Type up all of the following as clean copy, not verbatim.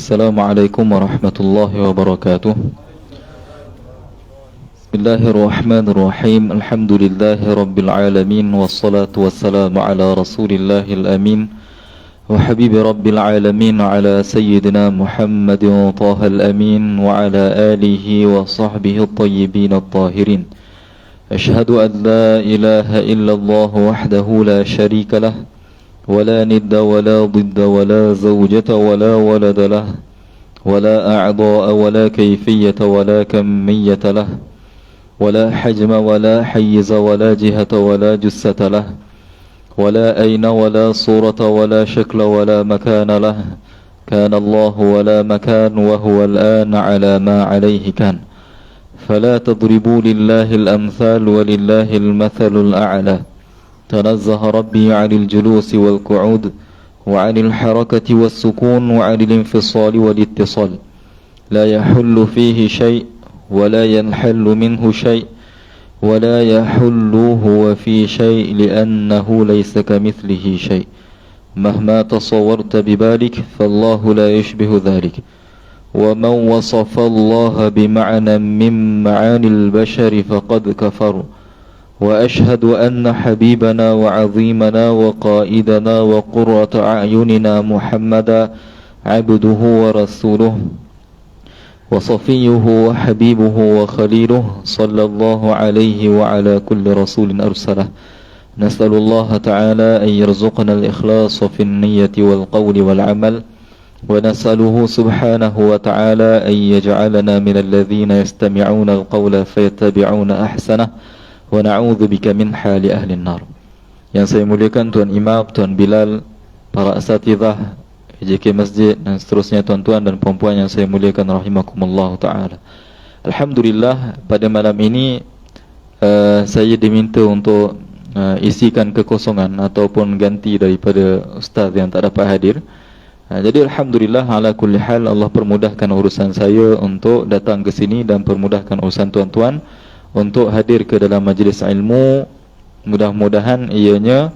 Assalamualaikum warahmatullahi wabarakatuh. Bismillahirrahmanirrahim. Alhamdulillahi rabbil alamin. Wassalatu wassalamu ala rasulillahil amin wa habibi rabbil alamin, ala sayyidina Muhammadin tahal amin wa ala alihi wa sahbihi at-tayyibin at-tahirin. Ashhadu an la ilaha illallah wahdahu la sharika lah, ولا ند ولا ضد ولا زوجة ولا ولد له ولا أعضاء ولا كيفية ولا كمية له ولا حجم ولا حيز ولا جهة ولا جثة له ولا أين ولا صورة ولا شكل ولا مكان له. كان الله ولا مكان وهو الآن على ما عليه كان. فلا تضربوا لله الأمثال ولله المثل الأعلى. تنزه ربي عن الجلوس والقعود وعن الحركة والسكون وعن الانفصال والاتصال. لا يحل فيه شيء ولا ينحل منه شيء ولا يحل هو في شيء لأنه ليس كمثله شيء. مهما تصورت ببالك فالله لا يشبه ذلك. ومن وصف الله بمعنى من معاني البشر فقد كفر. وأشهد أن حبيبنا وعظيمنا وقائدنا وقرة أعيننا محمدا عبده ورسوله وصفيه وحبيبه وخليله صلى الله عليه وعلى كل رسول أرسله. نسأل الله تعالى أن يرزقنا الإخلاص في النية والقول والعمل، ونسأله سبحانه وتعالى أن يجعلنا من الذين يستمعون القول فيتبعون أحسنه، wa na'udzubika min hali ahli nar. Yang saya muliakan Tuan Imam, Tuan Bilal, para asatidzah JK Masjid dan seterusnya, tuan-tuan dan puan-puan yang saya muliakan rahimakumullah taala. Alhamdulillah, pada malam ini saya diminta untuk isikan kekosongan ataupun ganti daripada ustaz yang tak dapat hadir. Jadi alhamdulillah ala kulli hal, Allah permudahkan urusan saya untuk datang ke sini dan permudahkan urusan tuan-tuan untuk hadir ke dalam majlis ilmu. Mudah-mudahan ianya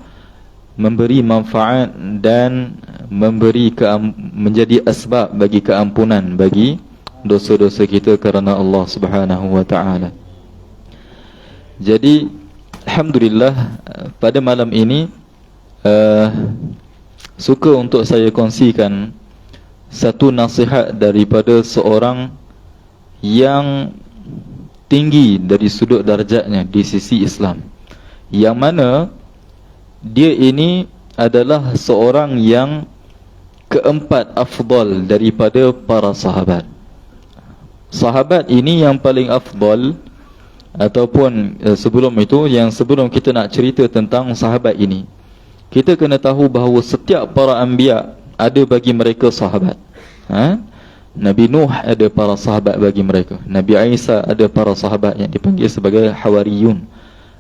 memberi manfaat dan menjadi asbab bagi keampunan bagi dosa-dosa kita kerana Allah Subhanahu wa taala. Jadi alhamdulillah, pada malam ini suka untuk saya kongsikan satu nasihat daripada seorang yang tinggi dari sudut darjatnya di sisi Islam, yang mana dia ini adalah seorang yang keempat afdal daripada para sahabat. Sahabat ini yang paling afdal, ataupun sebelum itu, yang sebelum kita nak cerita tentang sahabat ini, kita kena tahu bahawa setiap para anbiya ada bagi mereka sahabat. Nabi Nuh ada para sahabat bagi mereka. Nabi Isa ada para sahabat yang dipanggil sebagai Hawariyun.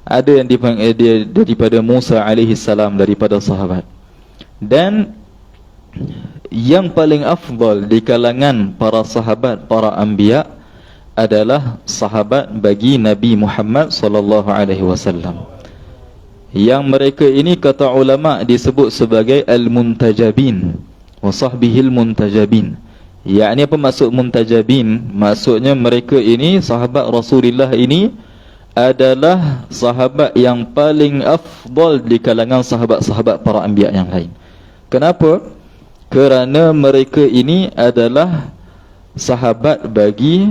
Ada yang dipanggil dia daripada Musa alaihi salam, daripada sahabat. Dan yang paling afdal di kalangan para sahabat, para anbiya, adalah sahabat bagi Nabi Muhammad sallallahu alaihi wasallam. Yang mereka ini kata ulama disebut sebagai al-muntajabin wa sahbihil muntajabin. Yakni apa maksud muntajabin? Maksudnya mereka ini, sahabat Rasulullah ini, adalah sahabat yang paling afdal di kalangan sahabat-sahabat para anbiya yang lain. Kenapa? Kerana mereka ini adalah sahabat bagi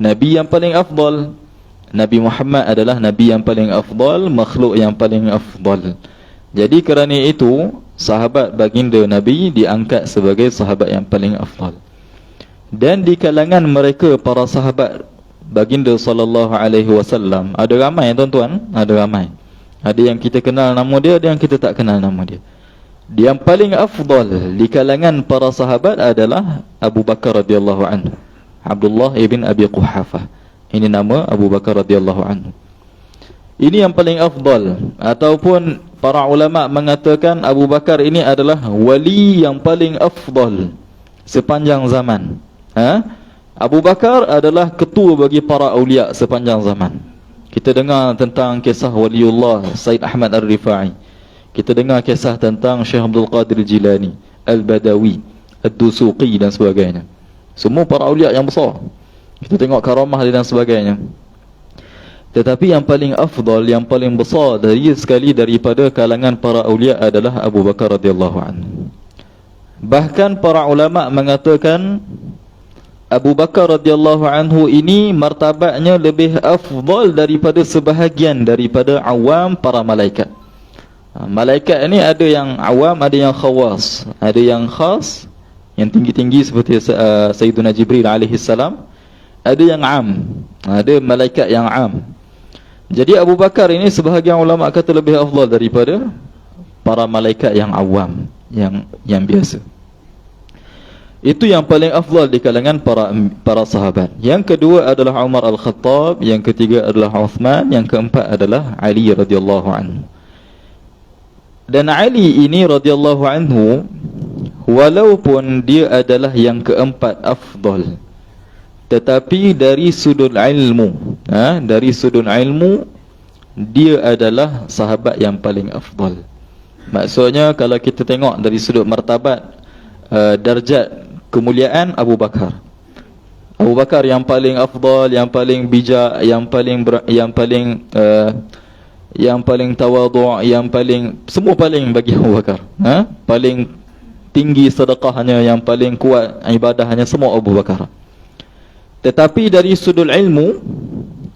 Nabi yang paling afdal. Nabi Muhammad adalah Nabi yang paling afdal, makhluk yang paling afdal. Jadi kerana itu, sahabat baginda Nabi diangkat sebagai sahabat yang paling afdal. Dan di kalangan mereka para sahabat baginda sallallahu alaihi wasallam ada ramai, tuan-tuan, ada ramai. Ada yang kita kenal nama dia, ada yang kita tak kenal nama dia. Yang paling afdal di kalangan para sahabat adalah Abu Bakar radhiyallahu anhu, Abdullah ibn Abi Quhafah. Ini nama Abu Bakar radhiyallahu anhu. Ini yang paling afdal, ataupun para ulama mengatakan Abu Bakar ini adalah wali yang paling afdal sepanjang zaman. Abu Bakar adalah ketua bagi para awliya sepanjang zaman. Kita dengar tentang kisah waliullah Said Ahmad Ar-Rifai. Kita dengar kisah tentang Syekh Abdul Qadir Jilani Al-Badawi. Ad-Dusuqi dan sebagainya. Semua para awliya yang besar. Kita tengok karamah dia dan sebagainya. Tetapi yang paling afdal, yang paling besar sekali daripada kalangan para awliya adalah Abu Bakar radhiyallahu anhu. Bahkan para ulama mengatakan Abu Bakar radhiyallahu anhu ini martabatnya lebih afdal daripada sebahagian daripada awam para malaikat. Malaikat ini ada yang awam, ada yang khawas, ada yang khas, yang tinggi-tinggi seperti Sayyiduna Jibril alaihi salam, ada yang am, ada malaikat yang am. Jadi Abu Bakar ini sebahagian ulama kata lebih afdal daripada para malaikat yang awam, yang biasa. Itu yang paling afdal di kalangan para sahabat. Yang kedua adalah Umar Al-Khattab, yang ketiga adalah Uthman, yang keempat adalah Ali radhiyallahu anhu. Dan Ali ini radhiyallahu anhu, walaupun dia adalah yang keempat afdal, tetapi dari sudut ilmu, dari sudut ilmu dia adalah sahabat yang paling afdal. Maksudnya kalau kita tengok dari sudut martabat, darjat kemuliaan, Abu Bakar yang paling afdal, yang paling bijak, yang paling tawadhu', yang paling semua paling bagi Abu Bakar. Paling tinggi sedekahnya, yang paling kuat ibadahnya, semua Abu Bakar. Tetapi dari sudut ilmu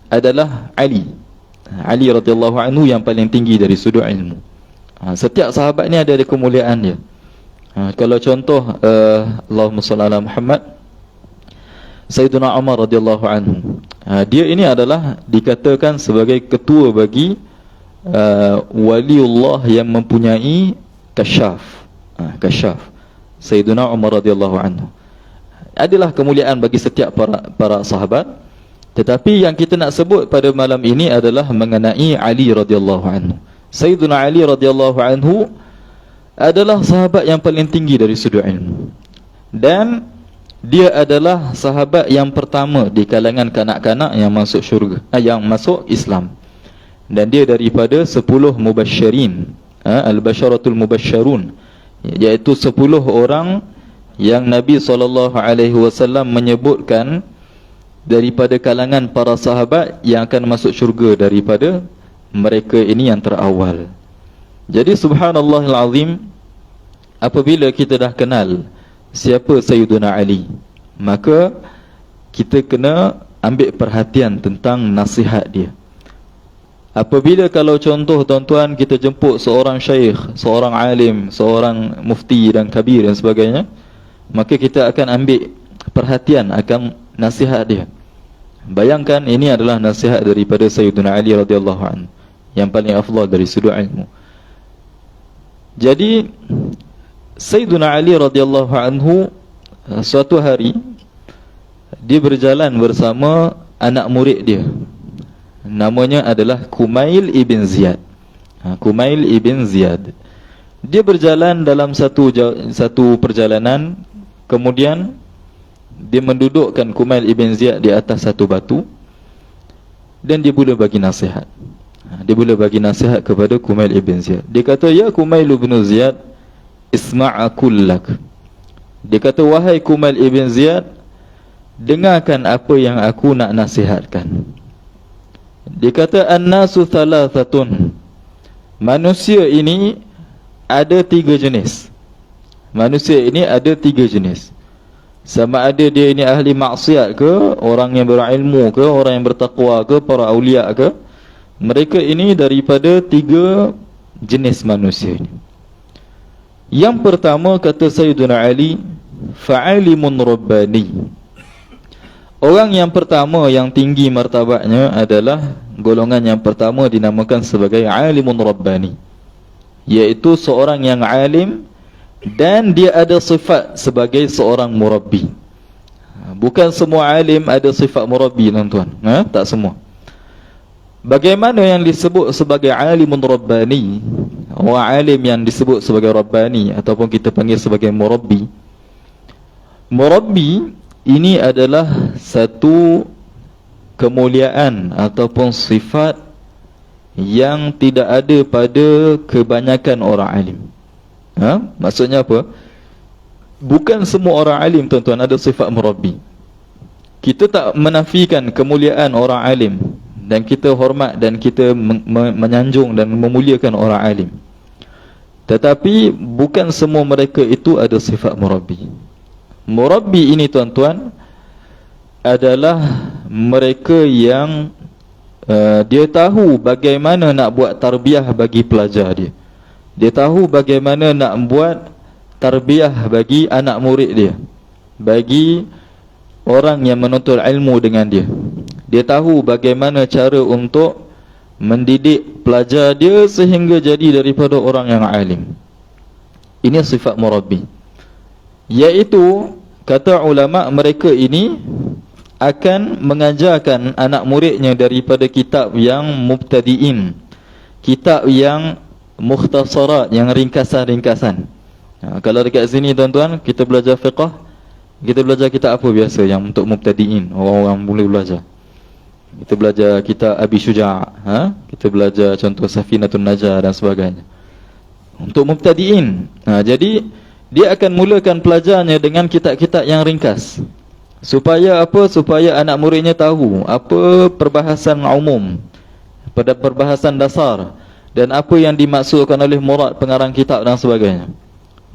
adalah Ali radhiyallahu anhu yang paling tinggi dari sudut ilmu. Setiap sahabat ni ada kemuliaan dia. Kalau contoh Allahumma salli ala Muhammad, Sayyiduna Umar radhiyallahu anhu, dia ini adalah dikatakan sebagai ketua bagi waliullah yang mempunyai kasyaf. Sayyiduna Umar radhiyallahu anhu adalah kemuliaan bagi setiap para sahabat. Tetapi yang kita nak sebut pada malam ini adalah mengenai Ali radhiyallahu anhu. Sayyiduna Ali radhiyallahu anhu adalah sahabat yang paling tinggi dari sudut ilmu. Dan dia adalah sahabat yang pertama di kalangan kanak-kanak yang masuk syurga, yang masuk Islam. Dan dia daripada 10 mubasyirin, al-basyaratul mubasyarun, iaitu 10 orang yang Nabi SAW menyebutkan daripada kalangan para sahabat yang akan masuk syurga, daripada mereka ini yang terawal. Jadi subhanallahil azim, apabila kita dah kenal siapa Sayyiduna Ali, maka kita kena ambil perhatian tentang nasihat dia. Apabila kalau contoh tuan-tuan kita jemput seorang syekh, seorang alim, seorang mufti dan kabir dan sebagainya, maka kita akan ambil perhatian akan nasihat dia. Bayangkan ini adalah nasihat daripada Sayyiduna Ali radhiyallahu anhu, yang paling afdal dari sudut ilmu. Jadi Sayyiduna Ali radhiyallahu anhu suatu hari dia berjalan bersama anak murid dia, namanya adalah Kumail ibn Ziyad. Kumail ibn Ziyad. Dia berjalan dalam satu perjalanan, kemudian dia mendudukkan Kumail ibn Ziyad di atas satu batu, dan dia mula bagi nasihat. Dia mula bagi nasihat kepada Kumail ibn Ziyad. Dia kata, ya Kumail ibn Ziyad, isma'a kullak. Dia kata, wahai Kumail ibn Ziyad, dengarkan apa yang aku nak nasihatkan. Dia kata, an-nasu thalathatun. Manusia ini ada 3 jenis. Manusia ini ada 3 jenis. Sama ada dia ini ahli maksiat ke, orang yang berilmu ke, orang yang bertakwa ke, para awliya ke. Mereka ini daripada 3 jenis manusia ini. Yang pertama, kata Sayyiduna Ali, fa'alimun rabbani. Orang yang pertama yang tinggi martabatnya adalah golongan yang pertama dinamakan sebagai alimun rabbani, iaitu seorang yang alim dan dia ada sifat sebagai seorang murabbi. Bukan semua alim ada sifat murabbi, tuan-tuan. Tak semua. Bagaimana yang disebut sebagai alimun rabbani, orang alim yang disebut sebagai rabbani ataupun kita panggil sebagai murabbi. Murabbi ini adalah satu kemuliaan ataupun sifat yang tidak ada pada kebanyakan orang alim. Maksudnya apa? bukan semua orang alim tuan-tuan ada sifat murabbi. Kita tak menafikan kemuliaan orang alim, dan kita hormat dan kita menyanjung dan memuliakan orang alim. Tetapi bukan semua mereka itu ada sifat murabbi. Murabbi ini tuan-tuan adalah mereka yang dia tahu bagaimana nak buat tarbiyah bagi pelajar dia. Dia tahu bagaimana nak buat tarbiyah bagi anak murid dia, bagi orang yang menuntut ilmu dengan dia. Dia tahu bagaimana cara untuk mendidik pelajar dia sehingga jadi daripada orang yang alim. Ini sifat murabbi, iaitu kata ulama mereka ini akan mengajarkan anak muridnya daripada kitab yang mubtadi'in, kitab yang mukhtasarat, yang ringkasan-ringkasan. Kalau dekat sini tuan-tuan kita belajar fiqh, kita belajar kitab apa biasa yang untuk mubtadi'in, orang-orang boleh belajar. Kita belajar kitab Abi Syuja', kita belajar contoh Safinatun Najah dan sebagainya. Untuk mubtadi'in, jadi dia akan mulakan pelajarnya dengan kitab-kitab yang ringkas. Supaya apa? Supaya anak muridnya tahu apa perbahasan umum, pada perbahasan dasar, dan apa yang dimaksudkan oleh murad pengarang kitab dan sebagainya.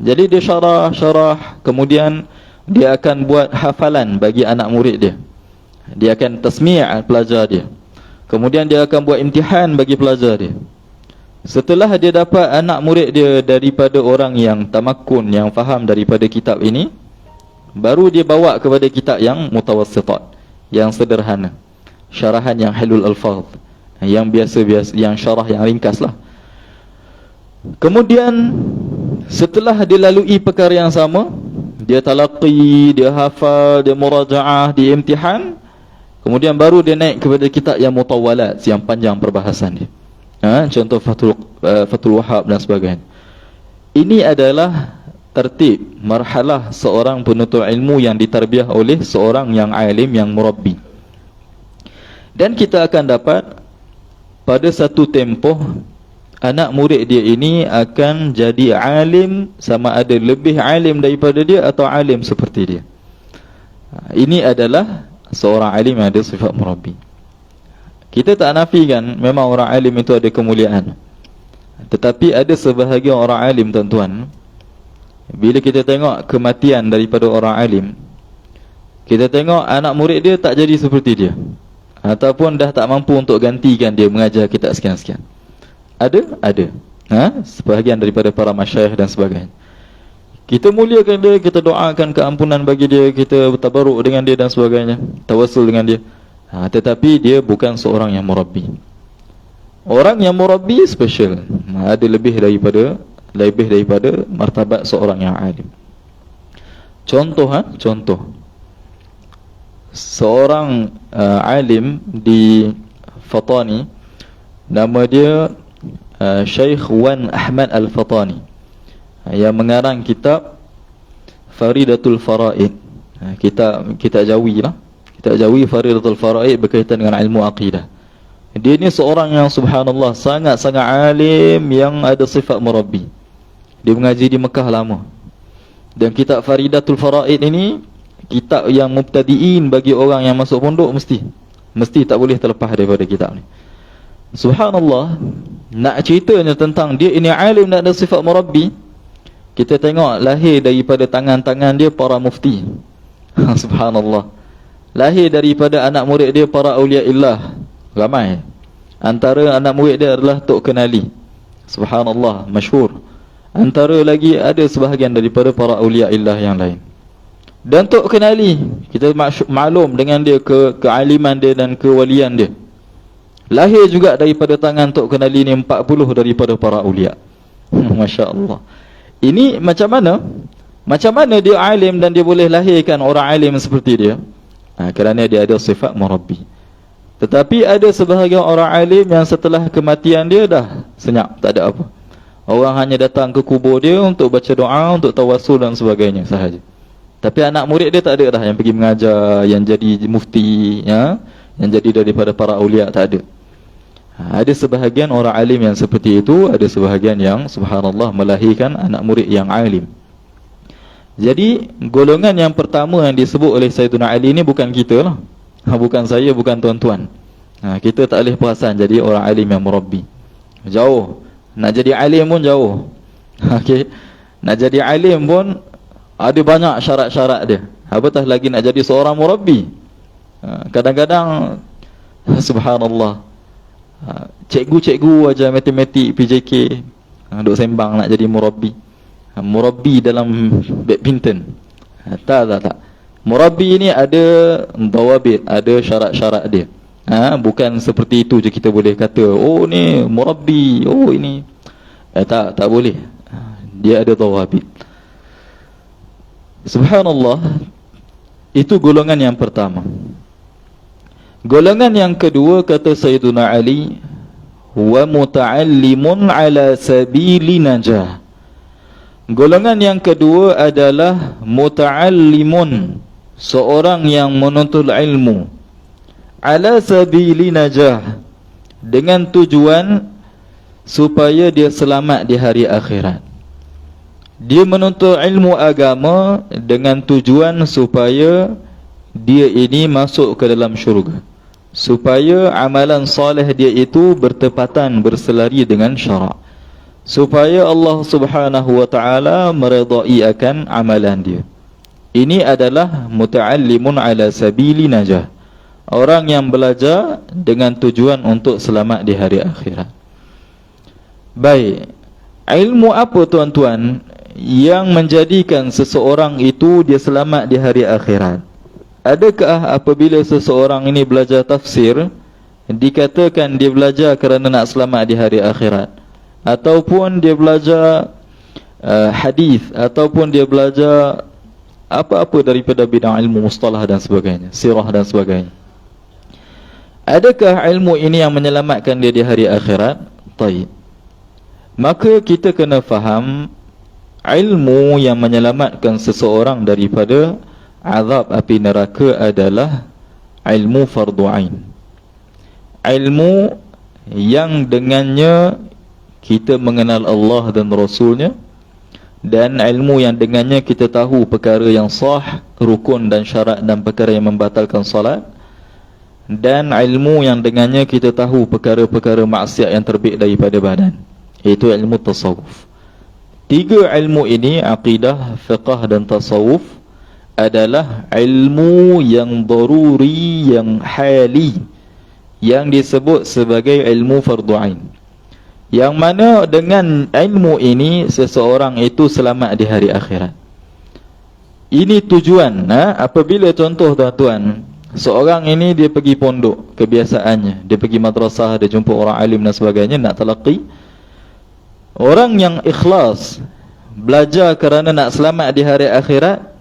Jadi dia syarah, kemudian dia akan buat hafalan bagi anak murid dia. Dia akan tasmi' pelajar dia. Kemudian dia akan buat imtihan bagi pelajar dia. Setelah dia dapat anak murid dia daripada orang yang tamakun, yang faham daripada kitab ini, baru dia bawa kepada kitab yang mutawassitat, yang sederhana, syarahan yang halul alfaz, yang biasa-biasa, yang syarah yang ringkas lah. Kemudian setelah dia lalui perkara yang sama, dia talaqi, dia hafal, dia muraja'ah, dia imtihan, kemudian baru dia naik kepada kitab yang mutawalat, yang panjang perbahasan dia. Contoh Fathul Wahhab dan sebagainya. Ini adalah tertib marhalah seorang penuntut ilmu yang ditarbiyah oleh seorang yang alim, yang murabbi. Dan kita akan dapat pada satu tempoh anak murid dia ini akan jadi alim, sama ada lebih alim daripada dia atau alim seperti dia. Ini adalah seorang alim yang ada sifat murabbi. Kita tak nafikan memang orang alim itu ada kemuliaan, tetapi ada sebahagian orang alim tuan-tuan, bila kita tengok kematian daripada orang alim, kita tengok anak murid dia tak jadi seperti dia, ataupun dah tak mampu untuk gantikan dia mengajar kita sekian-sekian. Ada. Sebahagian daripada para masyayikh dan sebagainya. Kita muliakan dia, kita doakan keampunan bagi dia, kita bertabaruk dengan dia dan sebagainya, tawassul dengan dia. Tetapi dia bukan seorang yang murabbi. Orang yang murabbi special, ada lebih daripada martabat seorang yang alim. Contoh seorang alim di Fatani, nama dia Syekh Wan Ahmad Al-Fatani, yang mengarang kitab Faridatul Faraid. Kitab Jawi lah. Kitab Jawi Faridatul Faraid berkaitan dengan ilmu akidah. Dia ni seorang yang subhanallah sangat-sangat alim, yang ada sifat murabbi. Dia mengaji di Mekah lama. Dan kitab Faridatul Faraid ini kitab yang mubtadi'in bagi orang yang masuk pondok, mesti tak boleh terlepas daripada kitab ni. Subhanallah, nak ceritanya tentang dia ini alim dan ada sifat murabbi, kita tengok lahir daripada tangan-tangan dia para mufti. Subhanallah. Lahir daripada anak murid dia para awliyaillah, ramai. Antara anak murid dia adalah Tok Kenali, subhanallah, masyhur. Antara lagi ada sebahagian daripada para awliyaillah yang lain. Dan Tok Kenali, kita maklum dengan dia kealiman dia dan kewalian dia. Lahir juga daripada tangan Tok Kenali ni 40 daripada para awliya. Masya Allah. Ini macam mana dia alim dan dia boleh lahirkan orang alim seperti dia? Kerana dia ada sifat murabbi. Tetapi ada sebahagian orang alim yang setelah kematian dia dah senyap, tak ada apa. Orang hanya datang ke kubur dia untuk baca doa, untuk tawassul dan sebagainya sahaja. Tapi anak murid dia tak ada dah yang pergi mengajar, yang jadi mufti, yang jadi daripada para awliya, tak ada. Ada sebahagian orang alim yang seperti itu, ada sebahagian yang subhanallah melahirkan anak murid yang alim. Jadi golongan yang pertama yang disebut oleh Sayyidina Ali ni bukan kita lah. Bukan saya, bukan tuan-tuan. Kita tak boleh perasan jadi orang alim yang murabbi. Jauh. Nak jadi alim pun jauh. Okey. Nak jadi alim pun ada banyak syarat-syarat dia. Apatah lagi nak jadi seorang murabbi. Kadang-kadang subhanallah, cikgu-cikgu ajar matematik PJK duk sembang nak jadi murabbi. Murabbi dalam badminton. Tak. Murabbi ni ada dawabit, ada syarat-syarat dia. Bukan seperti itu je kita boleh kata, oh ni murabbi, oh ini. Tak boleh. Dia ada dawabit. Subhanallah. Itu golongan yang pertama. Golongan yang kedua kata Sayyiduna Ali, wa muta'allimun ala sabili najah. Golongan yang kedua adalah muta'allimun, seorang yang menuntut ilmu, ala sabili najah, dengan tujuan supaya dia selamat di hari akhirat. Dia menuntut ilmu agama dengan tujuan supaya dia ini masuk ke dalam syurga, supaya amalan soleh dia itu bertepatan, berselari dengan syarak, supaya Allah Subhanahu wa ta'ala meredai akan amalan dia. Ini adalah muta'allimun ala sabili najah, orang yang belajar dengan tujuan untuk selamat di hari akhirat. Baik, ilmu apa tuan-tuan yang menjadikan seseorang itu dia selamat di hari akhirat? Adakah apabila seseorang ini belajar tafsir dikatakan dia belajar kerana nak selamat di hari akhirat, ataupun dia belajar hadis, ataupun dia belajar apa-apa daripada bidang ilmu mustalah dan sebagainya, sirah dan sebagainya? Adakah ilmu ini yang menyelamatkan dia di hari akhirat? Taib. Maka kita kena faham, ilmu yang menyelamatkan seseorang daripada azab api neraka adalah ilmu fardu ain. Ilmu yang dengannya kita mengenal Allah dan Rasulnya, dan ilmu yang dengannya kita tahu perkara yang sah, rukun dan syarat dan perkara yang membatalkan salat, dan ilmu yang dengannya kita tahu perkara-perkara maksiat yang terbit daripada badan, iaitu ilmu tasawuf. Tiga ilmu ini, aqidah, fiqh dan tasawuf, adalah ilmu yang daruri, yang hali, yang disebut sebagai ilmu fardu ain, yang mana dengan ilmu ini seseorang itu selamat di hari akhirat. Ini tujuan. Apabila contoh tuan-tuan, seorang ini dia pergi pondok, kebiasaannya dia pergi madrasah, dia jumpa orang alim dan sebagainya, nak talaqi. Orang yang ikhlas belajar kerana nak selamat di hari akhirat,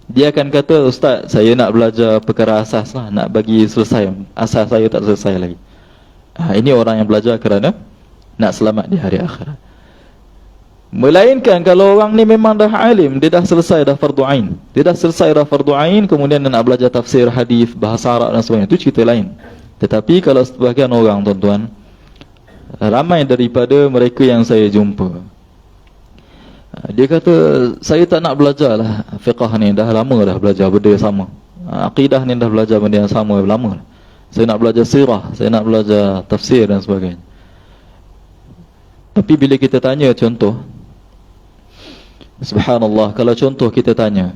dia akan kata, ustaz, saya nak belajar perkara asas lah, nak bagi selesai, asas saya tak selesai lagi. Ini orang yang belajar kerana nak selamat di hari akhirat. Melainkan kalau orang ni memang dah alim, dia dah selesai dah fardu ain, dia dah selesai dah fardu ain, kemudian dia nak belajar tafsir, hadis, bahasa Arab dan sebagainya, itu cerita lain. Tetapi kalau sebahagian orang tuan-tuan, ramai daripada mereka yang saya jumpa, dia kata, saya tak nak belajar lah fiqah ni, dah lama dah belajar benda yang sama, aqidah ni dah belajar benda yang sama lama. Saya nak belajar sirah, saya nak belajar tafsir dan sebagainya. Tapi bila kita tanya contoh, subhanallah, kalau contoh kita tanya,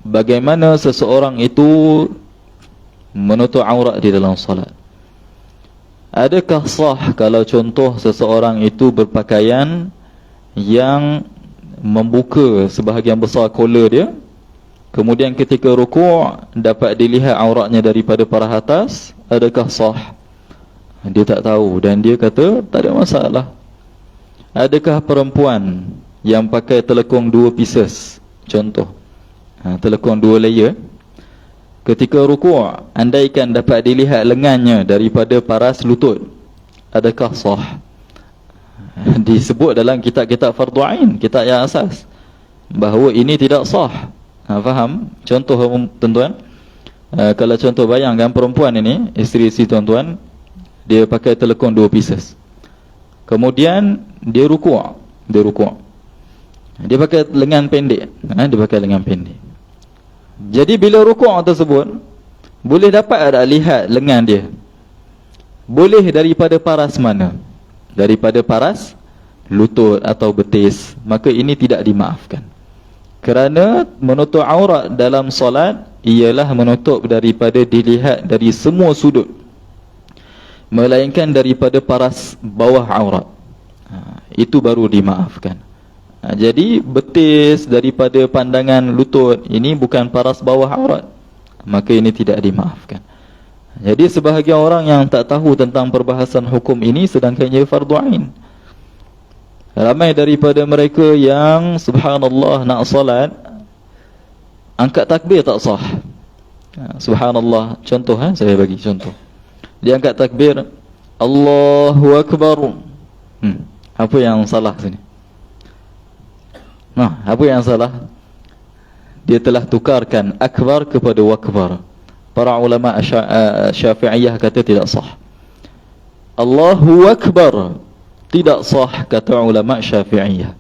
bagaimana seseorang itu menutup aurat di dalam salat? Adakah sah kalau contoh seseorang itu berpakaian yang membuka sebahagian besar kolor dia, kemudian ketika rukuk dapat dilihat auratnya daripada paras atas? Adakah sah? Dia tak tahu dan dia kata tak ada masalah. Adakah perempuan yang pakai telekung 2 pieces, contoh, telekung 2 layer, ketika rukuk andaikan dapat dilihat lengannya daripada paras lutut, adakah sah? Disebut dalam kitab-kitab fardu ain, kitab yang asas, bahawa ini tidak sah. Faham? Contoh tuan-tuan, kalau contoh bayangkan perempuan ini, isteri-isteri tuan-tuan, dia pakai telekung 2 pieces, kemudian dia rukuk. Dia pakai lengan pendek. Dia pakai lengan pendek. Jadi bila rukuk tersebut, boleh dapat ada lihat lengan dia. Boleh daripada paras mana? Daripada paras lutut atau betis. Maka ini tidak dimaafkan. Kerana menutup aurat dalam solat ialah menutup daripada dilihat dari semua sudut, melainkan daripada paras bawah aurat. Itu baru dimaafkan. Jadi betis daripada pandangan lutut, ini bukan paras bawah aurat, maka ini tidak dimaafkan. Jadi sebahagian orang yang tak tahu tentang perbahasan hukum ini, sedangkan ia fardu ain. Ramai daripada mereka yang subhanallah nak salat, angkat takbir tak sah. Subhanallah, contoh saya bagi contoh. Dia angkat takbir, Allahu Akbar. Apa yang salah sini? Apa yang salah? Dia telah tukarkan akbar kepada wakbar. Para ulama Syafi'iyah kata tidak sah. Allahu Akbar tidak sah, kata ulama Syafi'iyah.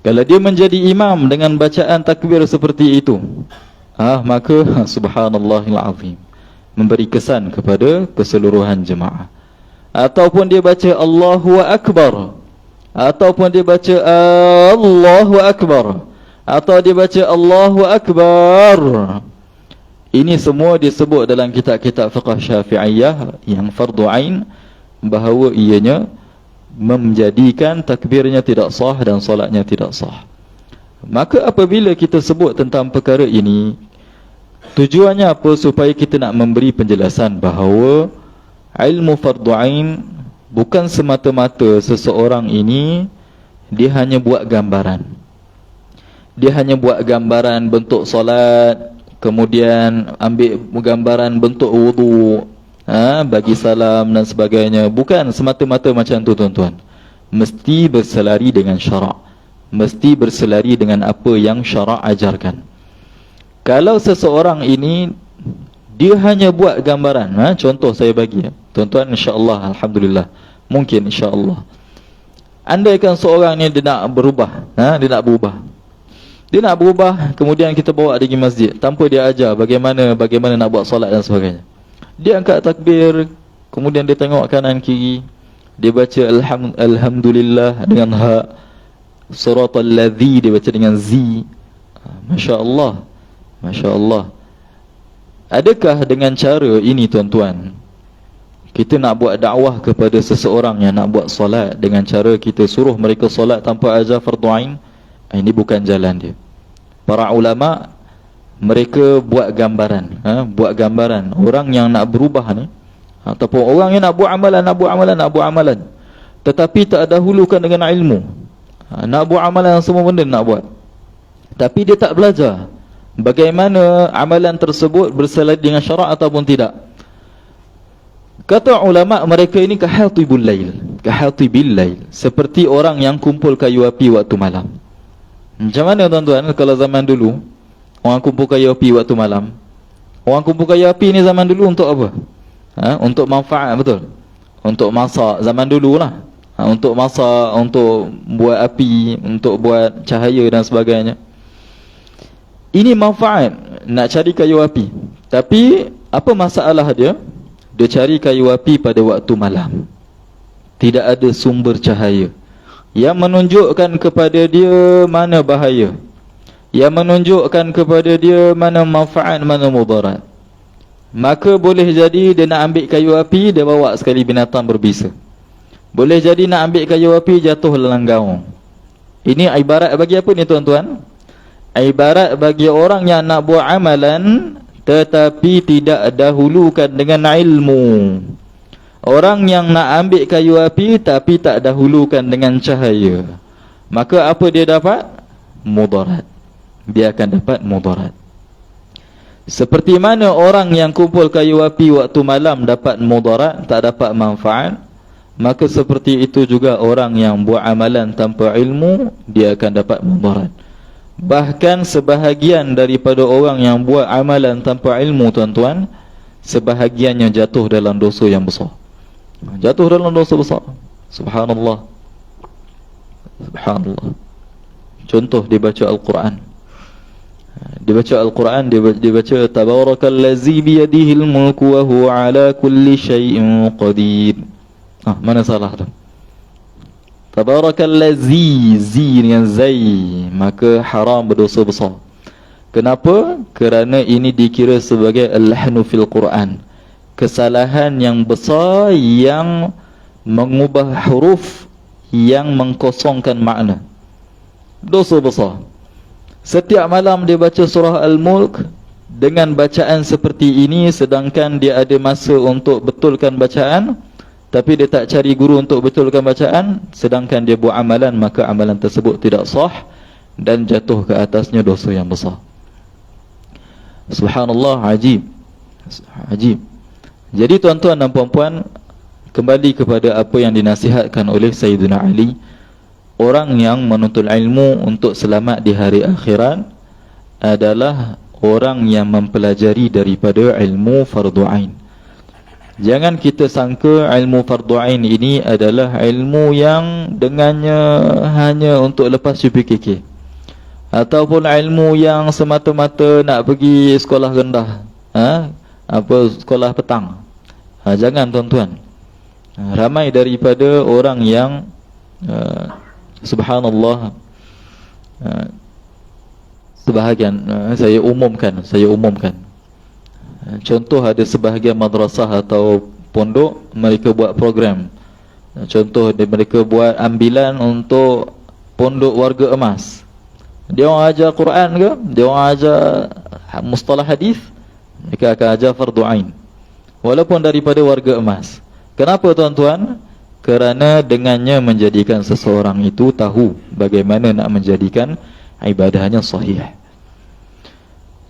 Kalau dia menjadi imam dengan bacaan takbir seperti itu, maka subhanallahil azim, memberi kesan kepada keseluruhan jemaah. Ataupun dia baca Allahu Akbar, ataupun dia baca Allahu Akbar, atau dia baca Allahu Akbar, ini semua disebut dalam kitab-kitab fiqh Syafi'iyah yang fardu ain, bahawa ianya menjadikan takbirnya tidak sah dan solatnya tidak sah. Maka apabila kita sebut tentang perkara ini, tujuannya apa? Supaya kita nak memberi penjelasan bahawa ilmu fardu ain bukan semata-mata seseorang ini dia hanya buat gambaran. Dia hanya buat gambaran bentuk solat, kemudian ambil gambaran bentuk wudu, bagi salam dan sebagainya. Bukan semata-mata macam tu, tuan-tuan. Mesti berselari dengan syarak, mesti berselari dengan apa yang syarak ajarkan. Kalau seseorang ini dia hanya buat gambaran, contoh saya bagi, tuan-tuan, insya-Allah, alhamdulillah, mungkin insya-Allah, andaikan seorang ni dia nak berubah, dia nak berubah, kemudian kita bawa dia pergi masjid tanpa dia ajar bagaimana nak buat solat dan sebagainya. Dia angkat takbir, kemudian dia tengok kanan kiri, dia baca alhamdulillah dengan ha, suratul ladzi dia baca dengan zi. Masya-Allah, masya-Allah. Adakah dengan cara ini, tuan-tuan, kita nak buat dakwah kepada seseorang yang nak buat solat dengan cara kita suruh mereka solat tanpa ajar fardu ain? Ini bukan jalan dia. Para ulama mereka buat gambaran, buat gambaran orang yang nak berubah ni, ataupun orang yang nak buat amalan, tetapi tak dahulukan dengan ilmu. Nak buat amalan semua benda nak buat, tapi dia tak belajar bagaimana amalan tersebut berselari dengan syarak ataupun tidak. Kata ulama, mereka ini kahatibil lail, seperti orang yang kumpul kayu api waktu malam. Macam mana, tuan-tuan, kalau zaman dulu orang kumpul kayu api waktu malam? Orang kumpul kayu api ni zaman dulu untuk apa? Untuk manfaat, betul? Untuk masak, zaman dulu lah. Untuk masak, untuk buat api, untuk buat cahaya dan sebagainya. Ini manfaat, nak cari kayu api. Tapi apa masalah dia? Dia cari kayu api pada waktu malam, tidak ada sumber cahaya yang menunjukkan kepada dia mana bahaya, yang menunjukkan kepada dia mana manfaat, mana mudarat. Maka boleh jadi dia nak ambil kayu api, dia bawa sekali binatang berbisa. Boleh jadi nak ambil kayu api, jatuh dalam gaung. Ini ibarat bagi apa ni, tuan-tuan? Ibarat bagi orang yang nak buat amalan tetapi tidak dahulukan dengan ilmu. Orang yang nak ambil kayu api tapi tak dahulukan dengan cahaya, maka apa dia dapat? Mudarat. Dia akan dapat mudarat. Seperti mana orang yang kumpul kayu api waktu malam dapat mudarat, tak dapat manfaat, maka seperti itu juga orang yang buat amalan tanpa ilmu, dia akan dapat mudarat. Bahkan sebahagian daripada orang yang buat amalan tanpa ilmu, tuan-tuan, sebahagiannya jatuh dalam dosa yang besar. Jatuh dalam dosa besar. Subhanallah, subhanallah. Contoh, dia baca Al-Quran. Dia baca Al-Quran, dia baca Tabarakallazi biyadihil mulku wa huwa ala kulli syai'in qadir. Mana salah tu? Tabarakallazi, zi dengan zai, maka haram, berdosa besar. Kenapa? Kerana ini dikira sebagai al-lahnu fil Quran, kesalahan yang besar yang mengubah huruf, yang mengkosongkan makna. Dosa besar. Setiap malam dia baca surah Al-Mulk dengan bacaan seperti ini, sedangkan dia ada masa untuk betulkan bacaan, tapi dia tak cari guru untuk betulkan bacaan, sedangkan dia buat amalan, maka amalan tersebut tidak sah dan jatuh ke atasnya dosa yang besar. Subhanallah, ajib. Ajib. Jadi tuan-tuan dan puan-puan, kembali kepada apa yang dinasihatkan oleh Sayyidina Ali, orang yang menuntut ilmu untuk selamat di hari akhirat adalah orang yang mempelajari daripada ilmu fardu ain. Jangan kita sangka ilmu fardu ain ini adalah ilmu yang dengannya hanya untuk lepas PKK, ataupun ilmu yang semata-mata nak pergi sekolah rendah, sekolah petang. Jangan tuan-tuan. Ramai daripada orang yang subhanallah, sebahagian saya umumkan, contoh, ada sebahagian madrasah atau pondok, mereka buat program. Contoh, mereka buat ambilan untuk pondok warga emas. Dia orang ajar Quran ke, dia orang ajar mustalah hadis, mereka akan ajar fardu ain walaupun daripada warga emas. Kenapa tuan-tuan? Kerana dengannya menjadikan seseorang itu tahu bagaimana nak menjadikan ibadahnya sahih.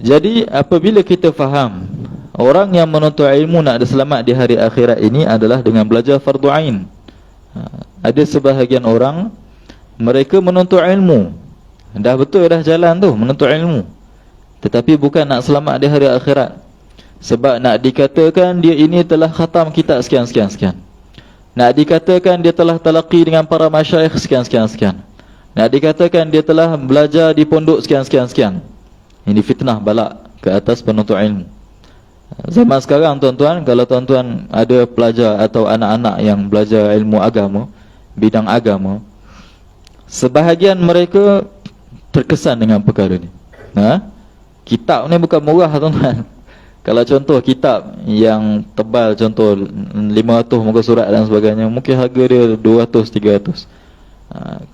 Jadi apabila kita faham orang yang menuntut ilmu nak ada selamat di hari akhirat ini adalah dengan belajar fardu ain. Ada sebahagian orang, mereka menuntut ilmu, dah betul dah jalan tu menuntut ilmu, tetapi bukan nak selamat di hari akhirat. Sebab nak dikatakan dia ini telah khatam kitab sekian-sekian-sekian, nak dikatakan dia telah talaqi dengan para masyayikh sekian-sekian-sekian, nak dikatakan dia telah belajar di pondok sekian-sekian-sekian. Ini fitnah balak ke atas penuntut ilmu. Zaman sekarang tuan-tuan, kalau tuan-tuan ada pelajar atau anak-anak yang belajar ilmu agama, bidang agama, sebahagian mereka terkesan dengan perkara ni. Kitab ni bukan murah tuan-tuan. Kalau contoh kitab yang tebal, contoh 500 muka surat dan sebagainya, mungkin harga dia 200, 300.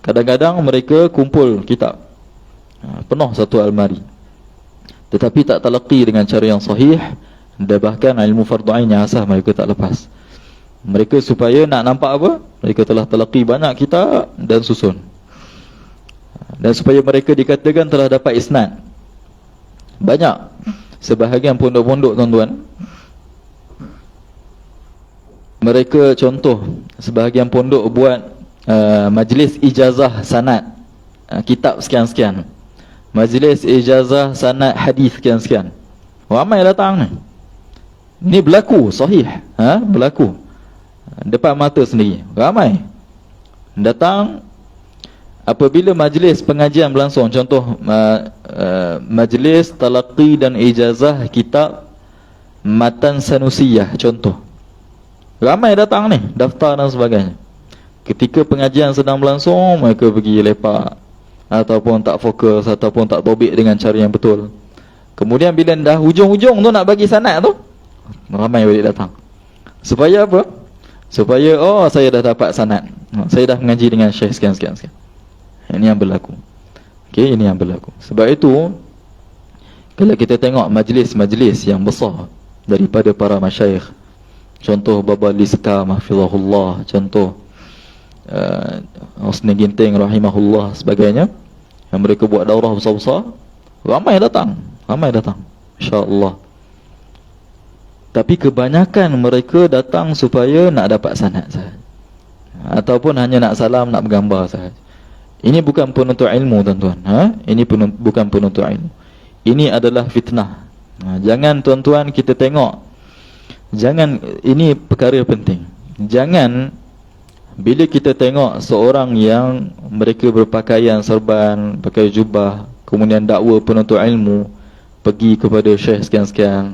Kadang-kadang mereka kumpul kitab, penuh satu almari, tetapi tak talaqi dengan cara yang sahih, dan bahkan ilmu fardu ain yang asas mereka tak lepas. Mereka supaya nak nampak apa? Mereka telah talaqi banyak kitab dan susun, dan supaya mereka dikatakan telah dapat isnad. Banyak sebahagian pondok-pondok tuan-tuan, mereka contoh, sebahagian pondok buat majlis ijazah sanad, kitab sekian-sekian, majlis ijazah sanad hadis sekian-sekian. Ramai datang ni. Ini berlaku sahih, berlaku depan mata sendiri. Ramai datang. Apabila majlis pengajian berlangsung, contoh majlis talaqi dan ijazah kitab Matan Sanusiyah contoh, ramai datang ni, daftar dan sebagainya. Ketika pengajian sedang berlangsung, mereka pergi lepak, ataupun tak fokus, ataupun tak tobik dengan cara yang betul. Kemudian bila dah hujung-hujung tu nak bagi sanad tu, ramai balik datang. Supaya apa? Supaya saya dah dapat sanad, saya dah mengaji dengan syekh sekian-sekian. Ini yang berlaku. Okey, ini yang berlaku. Sebab itu, kalau kita tengok majlis-majlis yang besar daripada para masyayikh, contoh Baba Liska mahfizahullah, contoh Husni Ginting rahimahullah sebagainya, yang mereka buat daurah besar-besar, ramai datang, insya-Allah. Tapi kebanyakan mereka datang supaya nak dapat sanad sahaja, ataupun hanya nak salam, nak bergambar sahaja. Ini bukan penuntut ilmu tuan-tuan. Ini bukan penuntut ilmu. Ini adalah fitnah. Jangan tuan-tuan kita tengok, jangan, ini perkara penting. Jangan Bila kita tengok seorang yang mereka berpakaian serban, pakai jubah, kemudian dakwa penuntut ilmu, pergi kepada syekh sekian-sekian,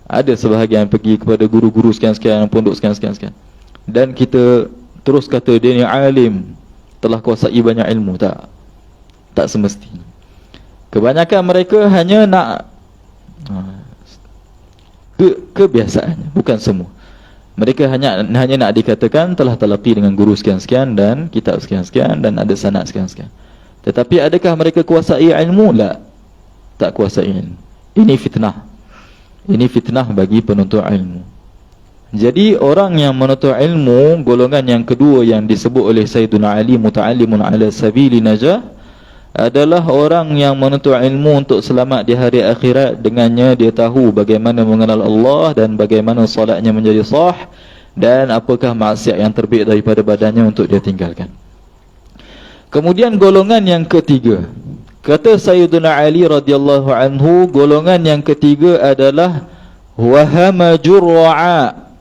ada sebahagian pergi kepada guru-guru sekian-sekian, pondok sekian-sekian, dan kita terus kata dia ni alim, telah kuasai banyak ilmu. Tak semestinya. Kebanyakan mereka hanya nak kebiasaan, bukan semua. Mereka hanya nak dikatakan telah talaqi dengan guru sekian-sekian dan kitab sekian-sekian dan ada sanad sekian-sekian. Tetapi adakah mereka kuasai ilmu? Tak kuasai ilmu. Ini fitnah. Ini fitnah bagi penuntut ilmu. Jadi orang yang menuntut ilmu, golongan yang kedua yang disebut oleh Sayyiduna Ali muta'allimun ala sabili najah, adalah orang yang menuntut ilmu untuk selamat di hari akhirat. Dengannya dia tahu bagaimana mengenal Allah dan bagaimana solatnya menjadi sah, dan apakah maksiat yang terbit daripada badannya untuk dia tinggalkan. Kemudian golongan yang ketiga, kata Sayyiduna Ali radhiyallahu anhu, golongan yang ketiga adalah wahama jur'a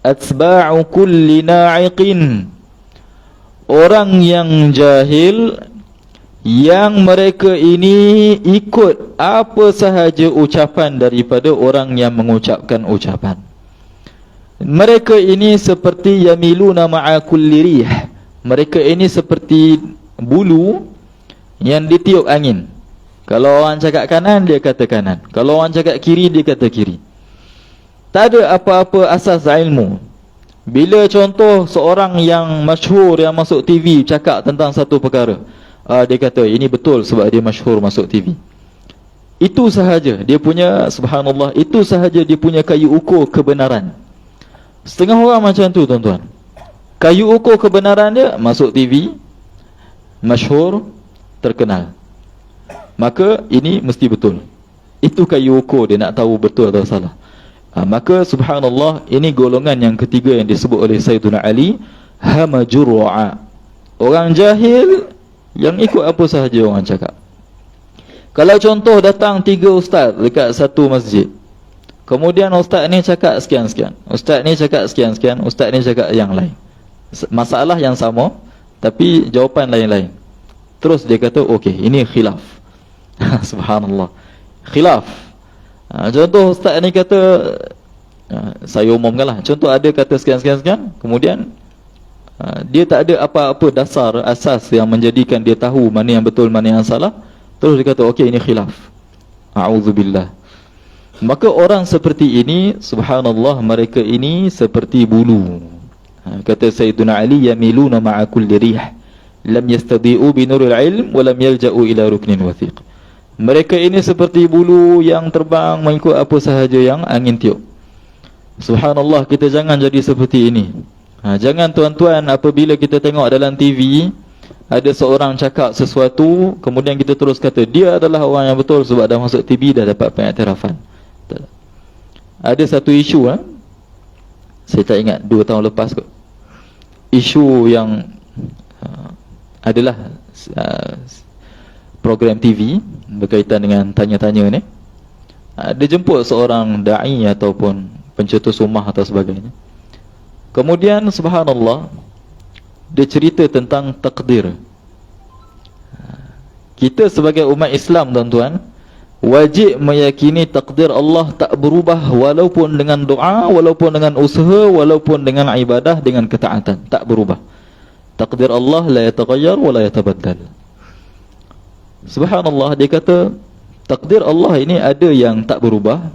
atba'u kulli na'iqin, orang yang jahil yang mereka ini ikut apa sahaja ucapan daripada orang yang mengucapkan ucapan. Mereka ini seperti yamiluna ma'a kulli rih, mereka ini seperti bulu yang ditiup angin. Kalau orang cakap kanan, dia kata kanan. Kalau orang cakap kiri, dia kata kiri. Tak ada apa-apa asas ilmu. Bila contoh seorang yang masyhur yang masuk TV cakap tentang satu perkara, dia kata ini betul sebab dia masyhur masuk TV. Itu sahaja dia punya, subhanallah, itu sahaja dia punya kayu ukur kebenaran. Setengah orang macam tu, tuan-tuan. Kayu ukur kebenaran dia masuk TV, masyhur, terkenal, maka ini mesti betul. Itu kayu ukur dia nak tahu betul atau salah. Maka subhanallah, ini golongan yang ketiga yang disebut oleh Sayyiduna Ali, hamajur'a, orang jahil yang ikut apa sahaja orang cakap. Kalau contoh datang 3 ustaz dekat satu masjid, kemudian ustaz ni cakap sekian-sekian, ustaz ni cakap sekian-sekian, ustaz ni cakap yang lain, masalah yang sama tapi jawapan lain-lain. Terus dia kata okey, ini khilaf. Subhanallah, khilaf. Contoh ustaz ni kata, saya umumkanlah, contoh ada kata sekian-sekian, kemudian dia tak ada apa-apa dasar, asas yang menjadikan dia tahu mana yang betul, mana yang salah. Terus dia kata okey, ini khilaf. A'udzubillah. Maka orang seperti ini, subhanallah, mereka ini seperti bulu. Kata Sayyiduna Ali, yamiluna ma'a kulli rih, lam yastadi'u bi nuril ilm wa lam yalja'u ila ruknin wathiq. Mereka ini seperti bulu yang terbang mengikut apa sahaja yang angin tiup. Subhanallah, kita jangan jadi seperti ini. Jangan tuan-tuan, apabila kita tengok dalam TV ada seorang cakap sesuatu, kemudian kita terus kata dia adalah orang yang betul sebab dah masuk TV, dah dapat pengiktirafan. Ada satu isu, saya tak ingat 2 tahun lepas kot, isu yang adalah program TV berkaitan dengan tanya-tanya ni. Dia jemput seorang da'i ataupun pencetus ummah atau sebagainya. Kemudian subhanallah, dia cerita tentang takdir. Kita sebagai umat Islam, tuan-tuan, wajib meyakini takdir Allah tak berubah, walaupun dengan doa, walaupun dengan usaha, walaupun dengan ibadah, dengan ketaatan, tak berubah. Takdir Allah la yataghayyar wa la yatabaddal. Subhanallah, dia kata takdir Allah ini ada yang tak berubah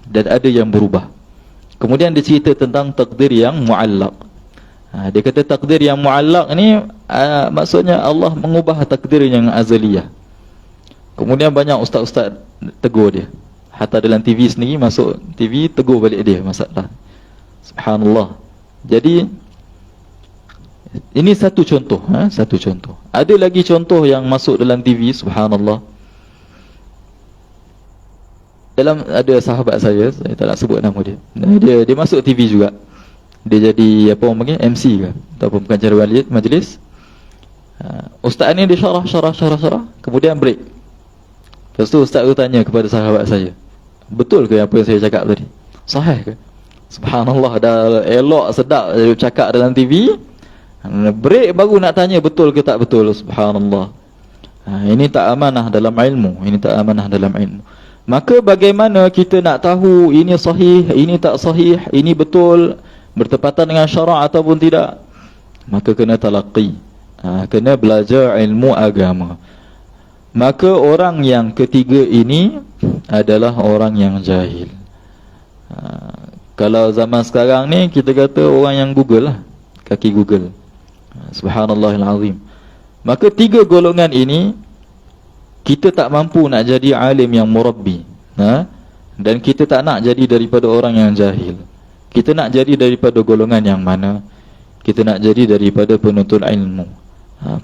dan ada yang berubah. Kemudian dia cerita tentang takdir yang mu'allaq. Dia kata takdir yang mu'allaq ni maksudnya Allah mengubah takdir yang azaliyah. Kemudian banyak ustaz-ustaz tegur dia. Hatta dalam TV sendiri, masuk TV tegur balik dia masalah. Subhanallah. Jadi ini satu contoh, satu contoh. Ada lagi contoh yang masuk dalam TV, subhanallah. Dalam ada sahabat saya tak nak sebut nama dia. Dia masuk TV juga. Dia jadi apa orang panggil, MC ke ataupun pengacara majlis. Ustaz ni dia syarah, kemudian break. Lepas tu ustaz tu tanya kepada sahabat saya, betul ke apa yang saya cakap tadi? Sahih ke? Subhanallah, dah elok sedap dia cakap dalam TV. Break baru nak tanya betul ke tak betul. Subhanallah. Ini tak amanah dalam ilmu. Ini tak amanah dalam ilmu. Maka bagaimana kita nak tahu ini sahih, ini tak sahih, ini betul, bertepatan dengan syarak ataupun tidak? Maka kena talaqi. Kena belajar ilmu agama. Maka orang yang ketiga ini adalah orang yang jahil. Kalau zaman sekarang ni kita kata orang yang Google lah, kaki Google. Subhanallahil azim. Maka tiga golongan ini kita tak mampu nak jadi alim yang murabbi, dan kita tak nak jadi daripada orang yang jahil. Kita nak jadi daripada golongan yang mana? Kita nak jadi daripada penuntut ilmu,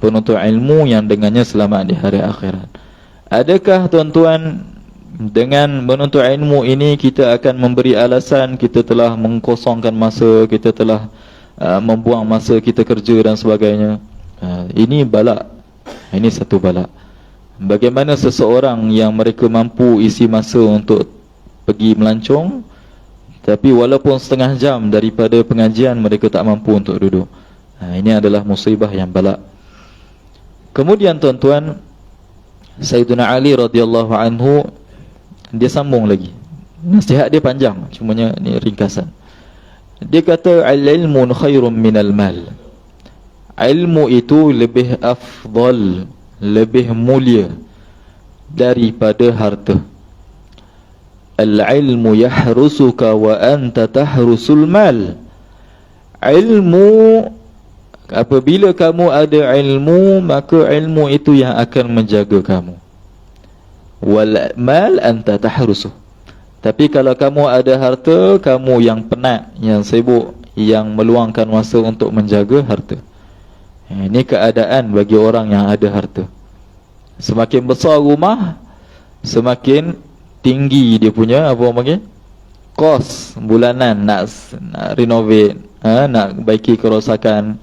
penuntut ilmu yang dengannya selamat di hari akhirat. Adakah tuan-tuan dengan menuntut ilmu ini kita akan memberi alasan kita telah mengkosongkan masa, kita telah membuang masa kita kerja dan sebagainya? Ini bala. Ini satu bala. Bagaimana seseorang yang mereka mampu isi masa untuk pergi melancong, tapi walaupun setengah jam daripada pengajian mereka tak mampu untuk duduk. Ini adalah musibah yang bala. Kemudian tuan-tuan, Sayyidina Ali radhiyallahu anhu, dia sambung lagi. Nasihat dia panjang, cumanya ni ringkasan. Dia kata al-ilmu khairun minal mal. Ilmu itu lebih afdal, lebih mulia daripada harta. Al-ilmu yahrusuka wa anta tahrusul mal. Ilmu, apabila kamu ada ilmu, maka ilmu itu yang akan menjaga kamu. Wal mal anta tahrusuh. Tapi kalau kamu ada harta, kamu yang penat, yang sibuk, yang meluangkan masa untuk menjaga harta. Ini keadaan bagi orang yang ada harta. Semakin besar rumah, semakin tinggi dia punya apa orang panggil, kos bulanan nak renovate, nak baiki kerosakan.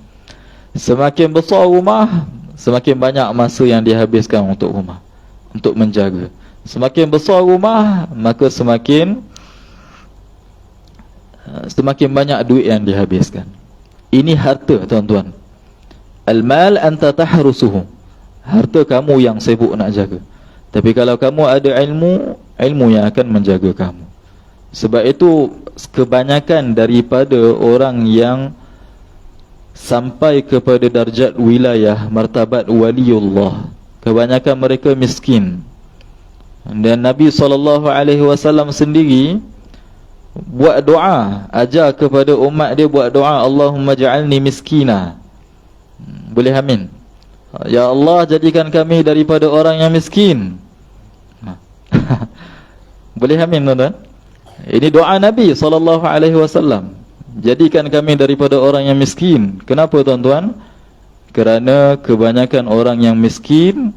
Semakin besar rumah, semakin banyak masa yang dihabiskan untuk rumah, untuk menjaga. Semakin besar rumah, maka semakin banyak duit yang dihabiskan. Ini harta, tuan-tuan. Al-mal anta tahrusuhu. Harta kamu yang sibuk nak jaga. Tapi kalau kamu ada ilmu, ilmu yang akan menjaga kamu. Sebab itu kebanyakan daripada orang yang sampai kepada darjat wilayah, martabat waliullah, kebanyakan mereka miskin. Dan Nabi SAW sendiri buat doa, ajar kepada umat dia buat doa, Allahumma ja'alni miskina. Boleh amin? Ya Allah, jadikan kami daripada orang yang miskin. Boleh amin, tuan-tuan? Ini doa Nabi SAW. Jadikan kami daripada orang yang miskin. Kenapa, tuan-tuan? Kerana kebanyakan orang yang miskin,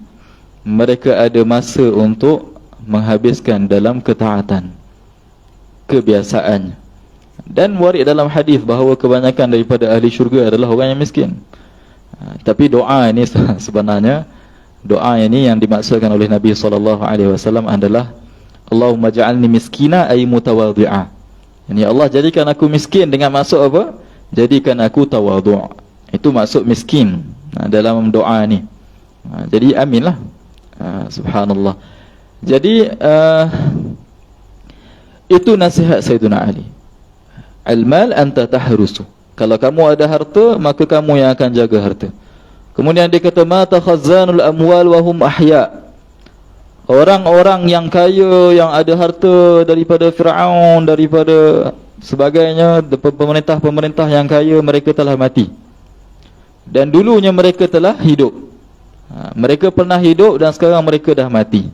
mereka ada masa untuk menghabiskan dalam ketaatan, kebiasaan. Dan warid dalam hadis bahawa kebanyakan daripada ahli syurga adalah orang yang miskin. Tapi doa ini sebenarnya, doa ini yang dimaksudkan oleh Nabi SAW adalah Allahumma ja'alni miskina ay mutawadhi'a. Yani Allah jadikan aku miskin dengan maksud apa? Jadikan aku tawadhu'. Itu maksud miskin dalam doa ni. Jadi aminlah. Subhanallah. Jadi itu nasihat Sayyidina Ali. Al-mal anta tahrusu. Kalau kamu ada harta, maka kamu yang akan jaga harta. Kemudian dia kata mata khazanul amwal wa hum ahya. Orang-orang yang kaya, yang ada harta daripada Fir'aun, daripada sebagainya, pemerintah-pemerintah yang kaya, mereka telah mati. Dan dulunya mereka telah hidup. Mereka pernah hidup dan sekarang mereka dah mati.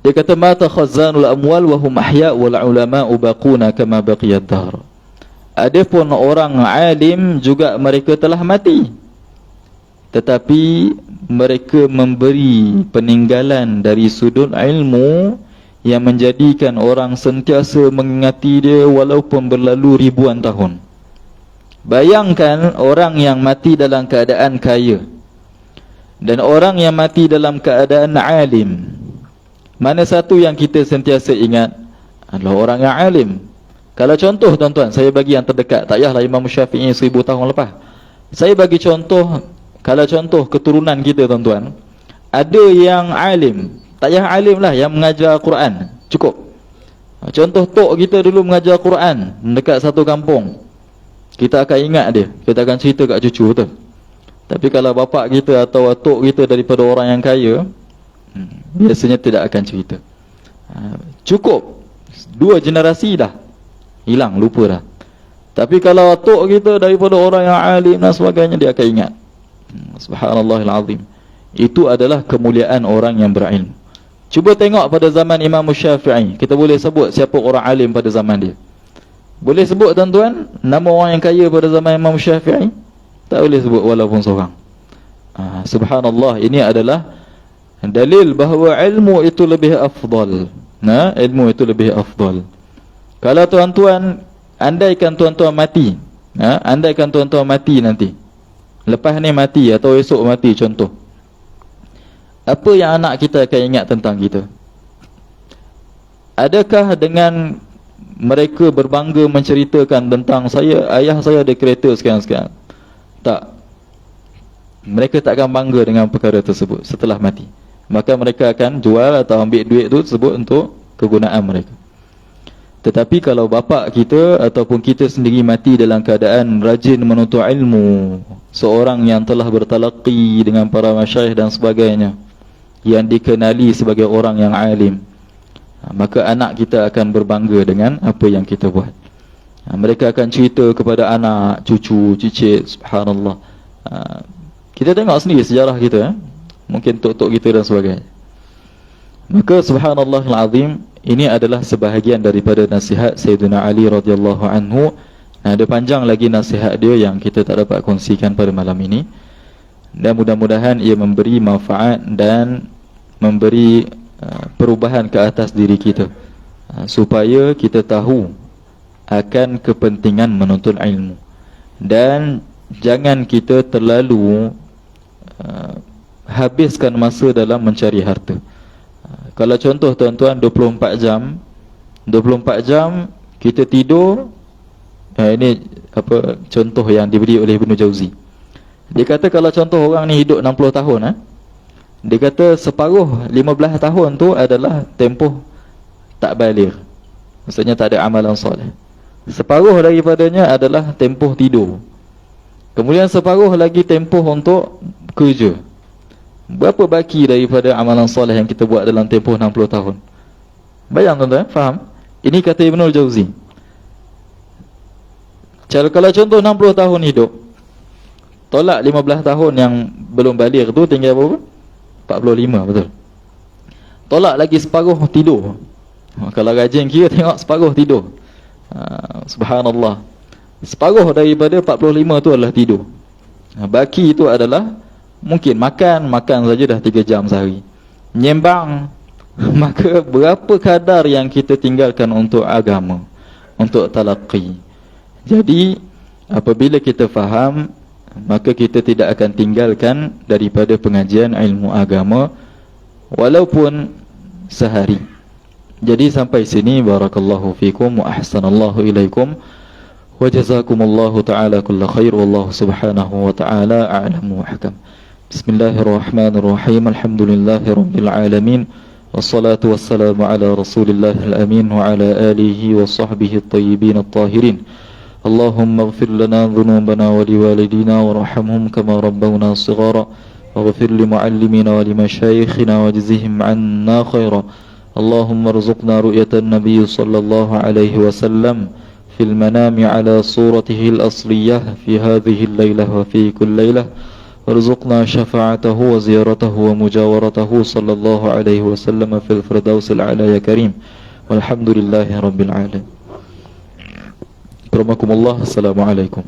Dia kata mata khazanul amwal wa hum ahya wal ulama'u baquna kama baqiyad dahr. Adapun orang alim juga mereka telah mati, tetapi mereka memberi peninggalan dari sudut ilmu yang menjadikan orang sentiasa mengingati dia walaupun berlalu ribuan tahun. Bayangkan orang yang mati dalam keadaan kaya dan orang yang mati dalam keadaan alim. Mana satu yang kita sentiasa ingat? Adalah orang yang alim. Kalau contoh tuan-tuan, saya bagi yang terdekat, tak payahlah Imam Syafi'i 1000 tahun lepas. Saya bagi contoh, kalau contoh keturunan kita tuan-tuan, ada yang alim, tak payah alim lah, yang mengajar Quran, cukup. Contoh tok kita dulu mengajar Quran dekat satu kampung, kita akan ingat dia, kita akan cerita kat cucu tu. Tapi kalau bapak kita atau tok kita daripada orang yang kaya, biasanya tidak akan cerita. Cukup 2 generasi dah hilang, lupa dah. Tapi kalau tok kita daripada orang yang alim dan sebagainya, dia akan ingat. Subhanallahil azim. Itu adalah kemuliaan orang yang berilmu. Cuba tengok pada zaman Imam Syafi'i, kita boleh sebut siapa orang alim pada zaman dia? Boleh sebut tuan-tuan nama orang yang kaya pada zaman Imam Syafi'i? Tak boleh sebut walaupun seorang. Subhanallah, ini adalah dalil bahawa ilmu itu lebih afdal. Ilmu itu lebih afdal. Kalau tuan-tuan, andaikan tuan-tuan mati, andaikan tuan-tuan mati nanti, lepas ni mati atau esok mati contoh, apa yang anak kita akan ingat tentang kita? Adakah dengan mereka berbangga menceritakan tentang saya, ayah saya ada kereta sekarang-sekarang? Tak. Mereka tak akan bangga dengan perkara tersebut setelah mati. Maka mereka akan jual atau ambil duit tu tersebut untuk kegunaan mereka. Tetapi kalau bapa kita ataupun kita sendiri mati dalam keadaan rajin menuntut ilmu, seorang yang telah bertalaqi dengan para masyayikh dan sebagainya, yang dikenali sebagai orang yang alim, maka anak kita akan berbangga dengan apa yang kita buat. Mereka akan cerita kepada anak, cucu, cicit, subhanallah. Kita tengok sendiri sejarah kita, mungkin tok-tok kita dan sebagainya. Maka subhanallahil azim, ini adalah sebahagian daripada nasihat Sayyidina Ali radhiyallahu anhu. Ada panjang lagi nasihat dia yang kita tak dapat kongsikan pada malam ini. Dan mudah-mudahan ia memberi manfaat dan memberi perubahan ke atas diri kita, supaya kita tahu akan kepentingan menuntut ilmu. Dan jangan kita terlalu habiskan masa dalam mencari harta. Kalau contoh tuan-tuan 24 jam kita tidur, ini apa contoh yang diberi oleh Ibnu Jauzi. Dia kata kalau contoh orang ni hidup 60 tahun, dia kata separuh 15 tahun tu adalah tempoh tak baligh, maksudnya tak ada amalan soleh. Separuh daripadanya adalah tempoh tidur. Kemudian separuh lagi tempoh untuk kerja. Berapa baki daripada amalan soleh yang kita buat dalam tempoh 60 tahun? Bayang tuan-tuan, faham? Ini kata Ibnul Jauzi. Kalau contoh 60 tahun hidup, tolak 15 tahun yang belum baligh tu, tinggal berapa? 45, betul. Tolak lagi separuh tidur. Kalau rajin kira, tengok separuh tidur. Subhanallah. Separuh daripada 45 tu adalah tidur. Baki itu adalah mungkin makan saja dah 3 jam sehari. Nyembang, maka berapa kadar yang kita tinggalkan untuk agama, untuk talaqi. Jadi apabila kita faham, maka kita tidak akan tinggalkan daripada pengajian ilmu agama walaupun sehari. Jadi sampai sini, barakallahu fikum wa ahsanallahu ilaikum wa jazakumullahu ta'ala kulla khair, wallahu subhanahu wa ta'ala a'lamu wa ahkam. Bismillahirrahmanirrahim. Alhamdulillahi rabbil alamin, wassalatu wassalamu ala rasulillahil amin wa ala alihi wa sahbihi at-tayyibin at-tahirin. Allahumma ighfir lana dhunubana wa liwalidina warhamhum kama rabbawna shighara, waghfir li muallimina wa li mashayikhina wajzihim 'anna khaira. Allahumma arzuqna ru'yatan nabiy sallallahu alaihi wasallam fil manami ala suratihi al-asliyah fi hadhihi al-lailah wa fi kulli lailah. Warzuqna syafa'atahu wa ziyaratahu wa mujawaratahu sallallahu alaihi wasallam fil firdausil a'la ya karim. Walhamdulillahi rabbil alamin. Assalamualaikum.